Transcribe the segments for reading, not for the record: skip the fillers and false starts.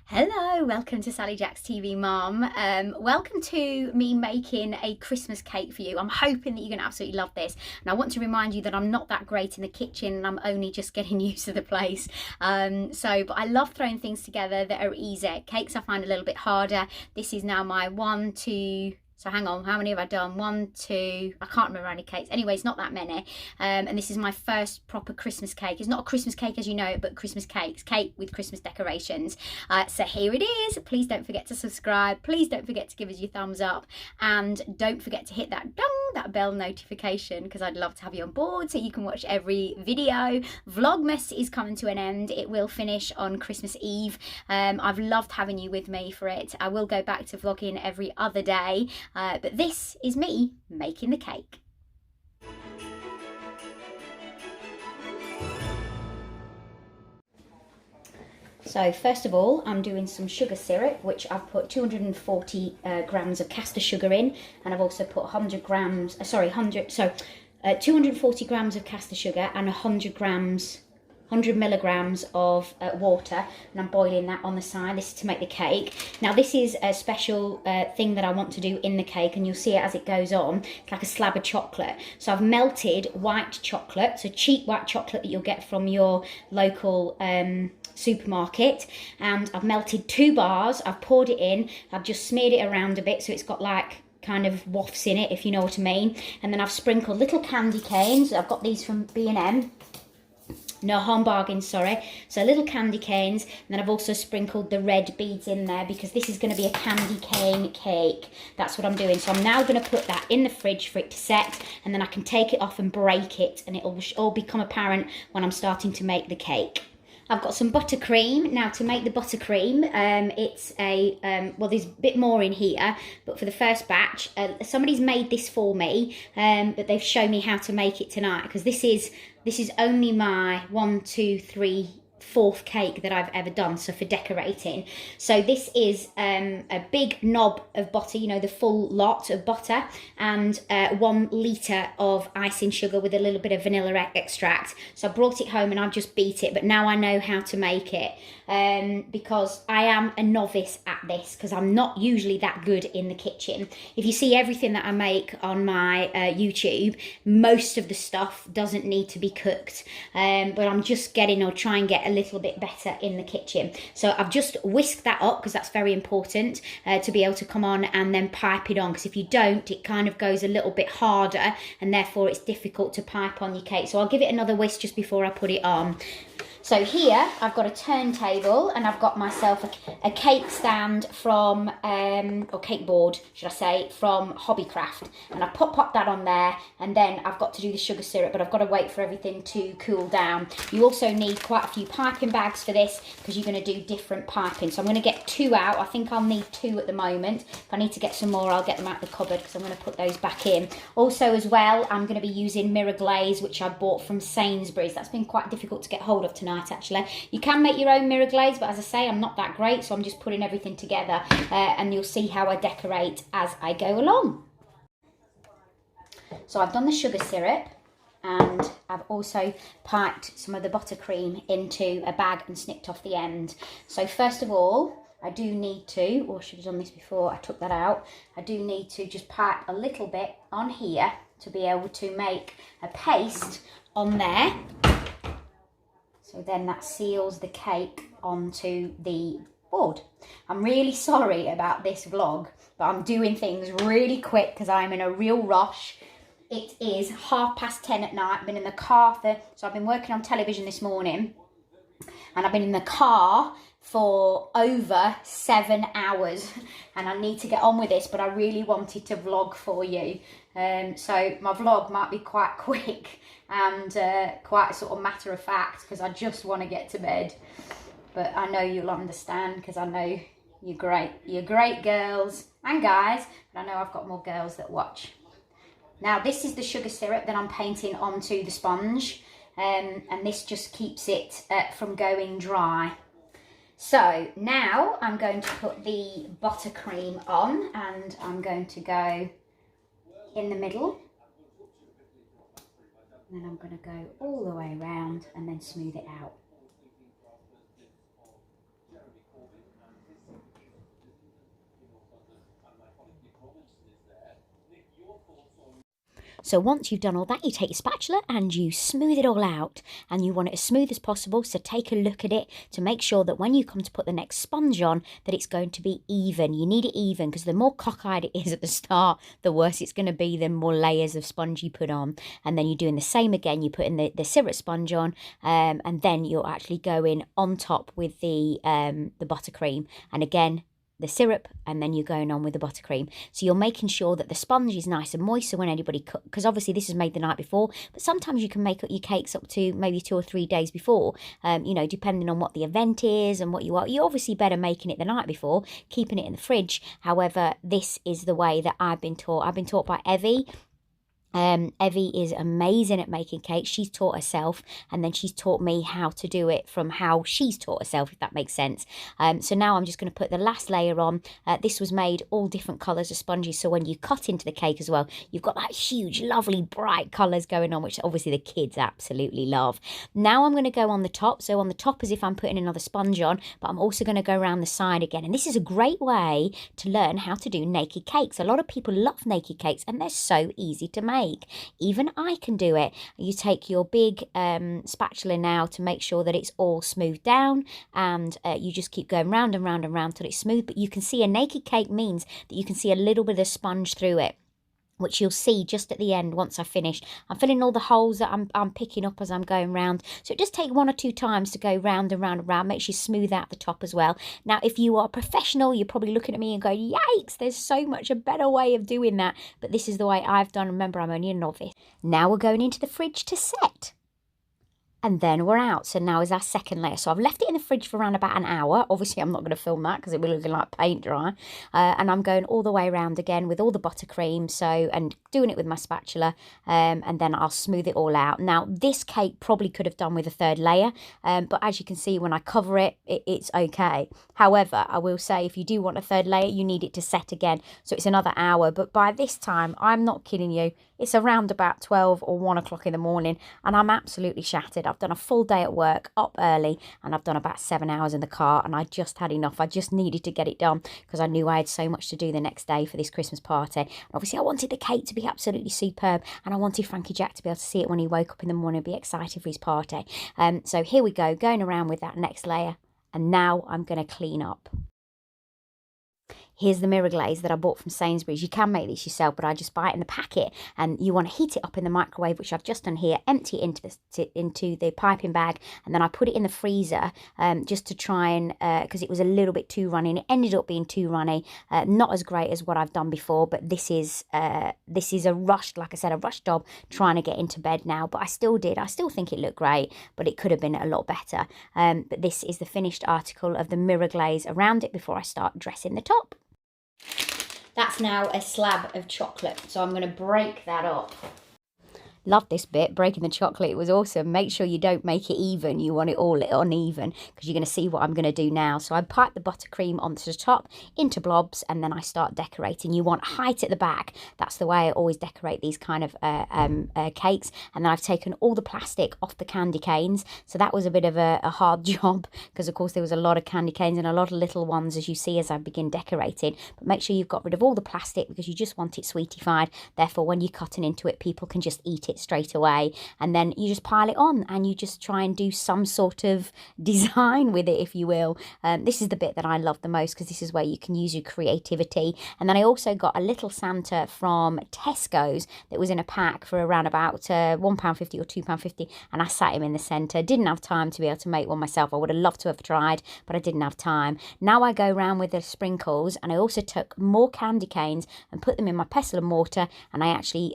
Hello, welcome to Sally Jack's TV Mom. Welcome to me making a Christmas cake for you. I'm hoping that you're going to absolutely love this. And I want to remind you that I'm not that great in the kitchen and I'm only just getting used to the place. But I love throwing things together that are easy. Cakes I find a little bit harder. This is now my so hang on, how many have I done? One, two, I can't remember how many cakes. Anyway, it's not that many. And this is my first proper Christmas cake. It's not a Christmas cake as you know it, but Christmas cakes, cake with Christmas decorations. So here it is. Please don't forget to subscribe. Please don't forget to give us your thumbs up. And don't forget to hit that bell notification because I'd love to have you on board so you can watch every video. Vlogmas is coming to an end. It will finish on Christmas Eve. I've loved having you with me for it. I will go back to vlogging every other day. But this is me making the cake. So first of all, I'm doing some sugar syrup, which I've put 240 grams of caster sugar in, and I've also put 240 grams of caster sugar and 100 milligrams of water, and I'm boiling that on the side. This is to make the cake. Now this is a special thing that I want to do in the cake, and you'll see it as it goes on. It's like a slab of chocolate. So I've melted white chocolate, so cheap white chocolate that you'll get from your local supermarket, and I've melted 2 bars. I've poured it in. I've just smeared it around a bit so it's got like kind of wafts in it, if you know what I mean. And then I've sprinkled little candy canes. I've got these from B&M. No harm bargain, sorry. So little candy canes, and then I've also sprinkled the red beads in there because this is going to be a candy cane cake. That's what I'm doing. So I'm now going to put that in the fridge for it to set, and then I can take it off and break it, and it'll all become apparent when I'm starting to make the cake. I've got some buttercream. Now to make the buttercream, it's well, there's a bit more in here, but for the first batch, somebody's made this for me, but they've shown me how to make it tonight because this is only my 4th cake that I've ever done, so for decorating. So this is a big knob of butter, you know, the full lot of butter, and 1 litre of icing sugar with a little bit of vanilla extract. So I brought it home and I've just beat it, but now I know how to make it because I am a novice at this because I'm not usually that good in the kitchen. If you see everything that I make on my YouTube, most of the stuff doesn't need to be cooked, but I'm just try and get a little bit better in the kitchen. So I've just whisked that up because that's very important to be able to come on and then pipe it on, because if you don't, it kind of goes a little bit harder and therefore it's difficult to pipe on your cake. So I'll give it another whisk just before I put it on. So here I've got a turntable and I've got myself a cake stand from, or cake board, should I say, from Hobbycraft. And I pop that on there, and then I've got to do the sugar syrup, but I've got to wait for everything to cool down. You also need quite a few piping bags for this because you're going to do different piping. So I'm going to get 2 out. I think I'll need 2 at the moment. If I need to get some more, I'll get them out of the cupboard because I'm going to put those back in. Also as well, I'm going to be using mirror glaze, which I bought from Sainsbury's. That's been quite difficult to get hold of tonight. Actually, you can make your own mirror glaze, but as I say, I'm not that great, so I'm just putting everything together, and you'll see how I decorate as I go along. So I've done the sugar syrup, and I've also piped some of the buttercream into a bag and snipped off the end. So first of all, I do need to, or I should have done this before I took that out, I do need to just pipe a little bit on here to be able to make a paste on there. So then that seals the cake onto the board. I'm really sorry about this vlog, but I'm doing things really quick because I'm in a real rush. It is 10:30 at night. I've been in the car so I've been working on television this morning, and I've been in the car for over 7 hours, and I need to get on with this, but I really wanted to vlog for you. So my vlog might be quite quick and quite sort of matter of fact because I just want to get to bed. But I know you'll understand because I know you're great. You're great girls and guys, but I know I've got more girls that watch. Now this is the sugar syrup that I'm painting onto the sponge, and this just keeps it from going dry. So now I'm going to put the buttercream on, and I'm going to go in the middle, and then I'm going to go all the way around and then smooth it out. So once you've done all that, you take your spatula and you smooth it all out, and you want it as smooth as possible. So take a look at it to make sure that when you come to put the next sponge on, that it's going to be even. You need it even, because the more cockeyed it is at the start, the worse it's going to be, the more layers of sponge you put on. And then you're doing the same again. You put in the syrup sponge on, and then you'll actually go in on top with the buttercream, and again the syrup, and then you're going on with the buttercream. So you're making sure that the sponge is nice and moist, so when anybody cook, because obviously this is made the night before, but sometimes you can make up your cakes up to maybe 2 or 3 days before, you know, depending on what the event is and what you are. You're obviously better making it the night before, keeping it in the fridge. However, this is the way that I've been taught. I've been taught by Evie. Evie is amazing at making cakes. She's taught herself, and then she's taught me how to do it from how she's taught herself, if that makes sense. So now I'm just going to put the last layer on. This was made all different colours of sponges, so when you cut into the cake as well, you've got that huge, lovely, bright colours going on, which obviously the kids absolutely love. Now I'm going to go on the top. So on the top, as if I'm putting another sponge on, but I'm also going to go around the side again. And this is a great way to learn how to do naked cakes. A lot of people love naked cakes, and they're so easy to make. Even I can do it. You take your big spatula now to make sure that it's all smoothed down, and you just keep going round and round and round till it's smooth. But you can see a naked cake means that you can see a little bit of sponge through it, which you'll see just at the end once I've finished. I'm filling all the holes that I'm picking up as I'm going round. So it just take 1 or 2 times to go round and round and round. Make sure you smooth out the top as well. Now, if you are professional, you're probably looking at me and going, yikes, there's so much a better way of doing that. But this is the way I've done. Remember, I'm only a novice. Now we're going into the fridge to set. And then we're out. So now is our second layer. So I've left it in the fridge for around about an hour. Obviously, I'm not going to film that because it will be looking like paint dry. And I'm going all the way around again with all the buttercream. So, and doing it with my spatula. And then I'll smooth it all out. Now, this cake probably could have done with a 3rd layer. But as you can see, when I cover it, it's okay. However, I will say if you do want a 3rd layer, you need it to set again. So it's another hour. But by this time, I'm not kidding you, it's around about 12 or 1 o'clock in the morning, and I'm absolutely shattered. I've done a full day at work, up early, and I've done about 7 hours in the car, and I just had enough. I just needed to get it done because I knew I had so much to do the next day for this Christmas party. And obviously, I wanted the cake to be absolutely superb, and I wanted Frankie Jack to be able to see it when he woke up in the morning and be excited for his party. So here we go, going around with that next layer, and now I'm going to clean up. Here's the mirror glaze that I bought from Sainsbury's. You can make this yourself, but I just buy it in the packet. And you want to heat it up in the microwave, which I've just done here. Empty it into the piping bag, and then I put it in the freezer just to try and, because it was a little bit too runny. And it ended up being too runny. Not as great as what I've done before, but this is a rushed, like I said, a rushed job trying to get into bed now. But I still did. I still think it looked great, but it could have been a lot better. But this is the finished article of the mirror glaze around it before I start dressing the top. That's now a slab of chocolate, so I'm going to break that up. Love this bit, breaking the chocolate. It was awesome. Make sure you don't make it even. You want it all uneven, because you're going to see what I'm going to do now. So I pipe the buttercream onto the top into blobs, and then I start decorating. You want height at the back. That's the way I always decorate these kind of cakes. And then I've taken all the plastic off the candy canes. So that was a bit of a hard job, because of course there was a lot of candy canes and a lot of little ones, as you see as I begin decorating. But make sure you've got rid of all the plastic, because you just want it sweetified. Therefore, when you're cutting into it, people can just eat it straight away, and then you just pile it on and you just try and do some sort of design with it, if you will. This is the bit that I love the most, because this is where you can use your creativity. And then I also got a little Santa from Tesco's that was in a pack for around about £1.50 or £2.50, and I sat him in the centre. Didn't have time to be able to make one myself. I would have loved to have tried, but I didn't have time. Now I go around with the sprinkles, and I also took more candy canes and put them in my pestle and mortar, and I actually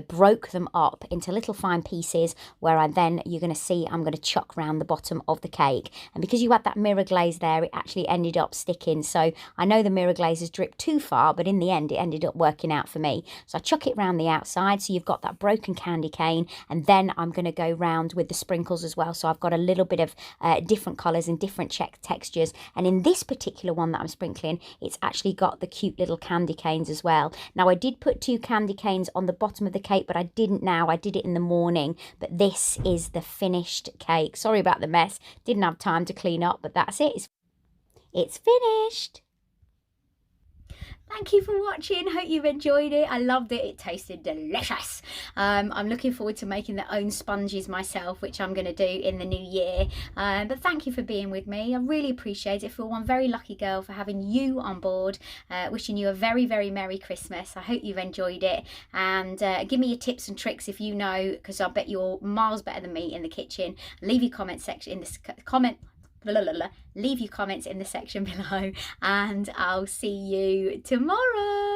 broke them up into little fine pieces, where you're going to see I'm going to chuck round the bottom of the cake. And because you had that mirror glaze there, it actually ended up sticking. So I know the mirror glaze has dripped too far, but in the end it ended up working out for me. So I chuck it round the outside, so you've got that broken candy cane, and then I'm going to go round with the sprinkles as well. So I've got a little bit of different colours and different textures. And in this particular one that I'm sprinkling, it's actually got the cute little candy canes as well. Now I did put 2 candy canes on the bottom of the cake, but I didn't now. I did it in the morning, but this is the finished cake. Sorry about the mess. Didn't have time to clean up, but that's it. It's finished. thank you for watching. Hope you've enjoyed it. I loved it. It tasted delicious. I'm looking forward to making their own sponges myself, which I'm going to do in the new year. But thank you for being with me. I really appreciate it. Feel one very lucky girl for having you on board. Wishing you a very, very Merry Christmas. I hope you've enjoyed it. And give me your tips and tricks if you know, because I bet you're miles better than me in the kitchen. Leave your comment section in this leave your comments in the section below, and I'll see you tomorrow.